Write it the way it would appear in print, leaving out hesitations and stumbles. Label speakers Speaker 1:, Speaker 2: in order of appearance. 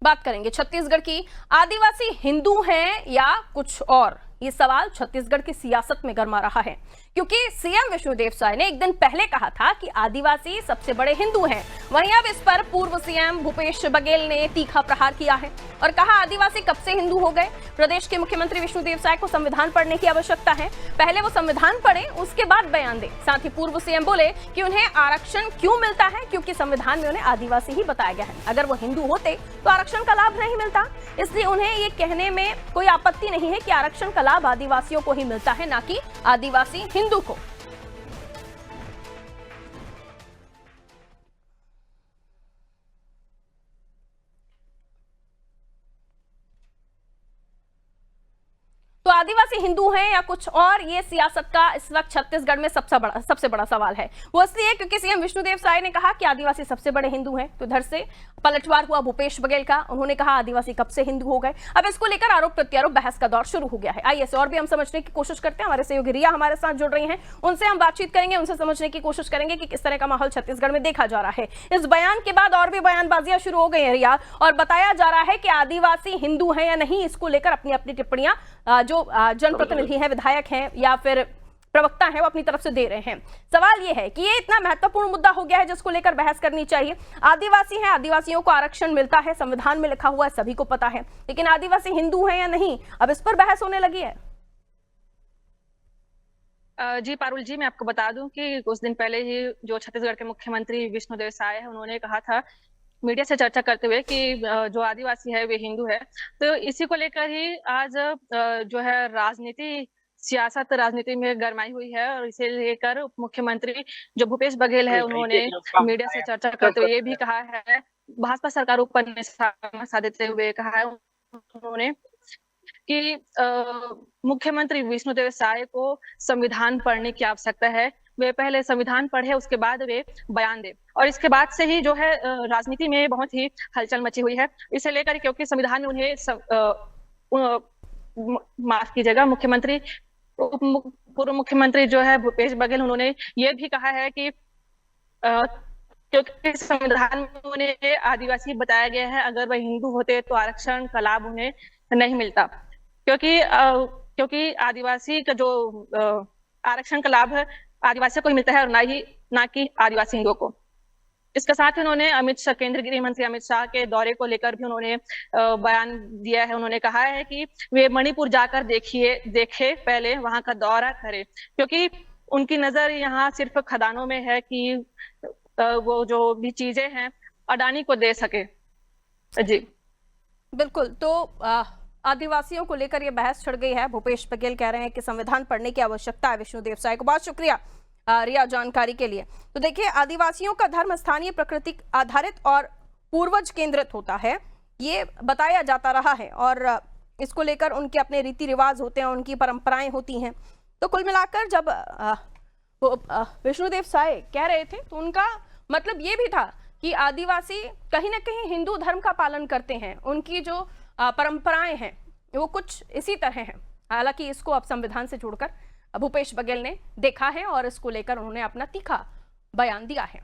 Speaker 1: बात करेंगे छत्तीसगढ़ की। आदिवासी हिंदू हैं या कुछ और, ये सवाल छत्तीसगढ़ की सियासत में गर्मा रहा है, क्योंकि सीएम विष्णुदेव साय ने एक दिन पहले कहा था कि आदिवासी सबसे बड़े हिंदू हैं। वहीं अब इस पर पूर्व सीएम भूपेश बघेल ने तीखा प्रहार किया है और कहा आदिवासी कब से हिंदू हो गए। प्रदेश के मुख्यमंत्री विष्णुदेव साय को संविधान पढ़ने की आवश्यकता है, पहले वो संविधान पढ़े उसके बाद बयान दे। साथ ही पूर्व सीएम बोले कि उन्हें आरक्षण क्यों मिलता है, क्योंकि संविधान में उन्हें आदिवासी ही बताया गया है। अगर वो हिंदू होते तो आरक्षण का लाभ नहीं मिलता, इसलिए उन्हें ये कहने में कोई आपत्ति नहीं है कि आरक्षण का लाभ आदिवासियों को ही मिलता है, ना कि आदिवासी हिंदू को। तो आदिवासी हिंदू हैं या कुछ और, ये सियासत का इस वक्त छत्तीसगढ़ में सबसे बड़ा सवाल है। वो इसलिए क्योंकि सीएम विष्णुदेव साय ने कहा कि आदिवासी सबसे बड़े हिंदू हैं, तो इधर से पलटवार हुआ भूपेश बघेल का। उन्होंने कहा आदिवासी कब से हिंदू हो गए। अब इसको लेकर आरोप प्रत्यारोप बहस का दौर शुरू हो गया है। आइए और भी हम समझने की कोशिश करते हैं। हमारे सहयोगी रिया हमारे साथ जुड़ रही हैं, उनसे हम बातचीत करेंगे, उनसे समझने की कोशिश करेंगे कि किस तरह का माहौल छत्तीसगढ़ में देखा जा रहा है। इस बयान के बाद और भी बयानबाजियां शुरू हो गई है रिया, और बताया जा रहा है कि आदिवासी हिंदू हैं या नहीं, इसको लेकर अपनी अपनी टिप्पणियां जो जनप्रतिनिधि हैं, विधायक हैं या फिर प्रवक्ता हैं, वो अपनी तरफ से दे रहे हैं। सवाल ये है कि ये इतना महत्वपूर्ण मुद्दा हो गया है जिसको लेकर बहस करनी चाहिए। आदिवासी हैं, आदिवासियों को आरक्षण मिलता है, संविधान में लिखा हुआ है, सभी को पता है, लेकिन आदिवासी हिंदू हैं या नहीं, अब इस पर बहस होने लगी है।
Speaker 2: जी पारुल जी, मैं आपको बता दूं कि कुछ दिन पहले ही जो छत्तीसगढ़ के मुख्यमंत्री विष्णुदेव साय है, उन्होंने कहा था मीडिया से चर्चा करते हुए कि जो आदिवासी है वे हिंदू है। तो इसी को लेकर ही आज जो है राजनीति में गरमाई हुई है, और इसे लेकर उप मुख्यमंत्री जो भूपेश बघेल है, उन्होंने मीडिया से चर्चा करते हुए ये भी कहा है, भाजपा सरकार पर निशाना साधते हुए कहा है उन्होंने कि मुख्यमंत्री विष्णुदेव साय को संविधान पढ़ने की आवश्यकता है। वे पहले संविधान पढ़े, उसके बाद वे बयान दे। और इसके बाद से ही जो है राजनीति में बहुत ही हलचल मची हुई है इसे लेकर, क्योंकि संविधान में उन्हें माफ कीजिएगा, पूर्व मुख्यमंत्री जो है भूपेश बघेल, उन्होंने ये भी कहा है कि क्योंकि संविधान में उन्हें आदिवासी बताया गया है, अगर वह हिंदू होते तो आरक्षण का लाभ उन्हें नहीं मिलता, क्योंकि आदिवासी का जो आरक्षण का लाभ है आदिवासियों को ही मिलता है, और ना कि आदिवासी हिंदुओं को। इसके साथ ही उन्होंने केंद्रीय गृह मंत्री अमित शाह के दौरे को लेकर भी उन्होंने बयान दिया है। उन्होंने कहा है कि वे मणिपुर जाकर देखे पहले वहां का दौरा करें, क्योंकि उनकी नजर यहाँ सिर्फ खदानों में है कि वो जो भी चीजें हैं अडानी को दे सके। जी
Speaker 1: बिल्कुल, तो आदिवासियों को लेकर यह बहस छिड़ गई है। भूपेश बघेल कह रहे हैं कि संविधान पढ़ने की आवश्यकता है विष्णुदेव साय को। बहुत शुक्रिया रिया जानकारी के लिए। तो देखिए, आदिवासियों का धर्म स्थानीय प्रकृति आधारित और पूर्वज केंद्रित होता है, ये बताया जाता रहा है, और इसको लेकर उनके अपने रीति रिवाज होते हैं, उनकी परंपराएं होती हैं। तो कुल मिलाकर जब विष्णुदेव साय कह रहे थे तो उनका मतलब ये भी था कि आदिवासी कहीं ना कहीं हिंदू धर्म का पालन करते हैं, उनकी जो परंपराएं हैं वो कुछ इसी तरह हैं। हालांकि इसको अब संविधान से जोड़कर भूपेश बघेल ने देखा है और इसको लेकर उन्होंने अपना तीखा बयान दिया है।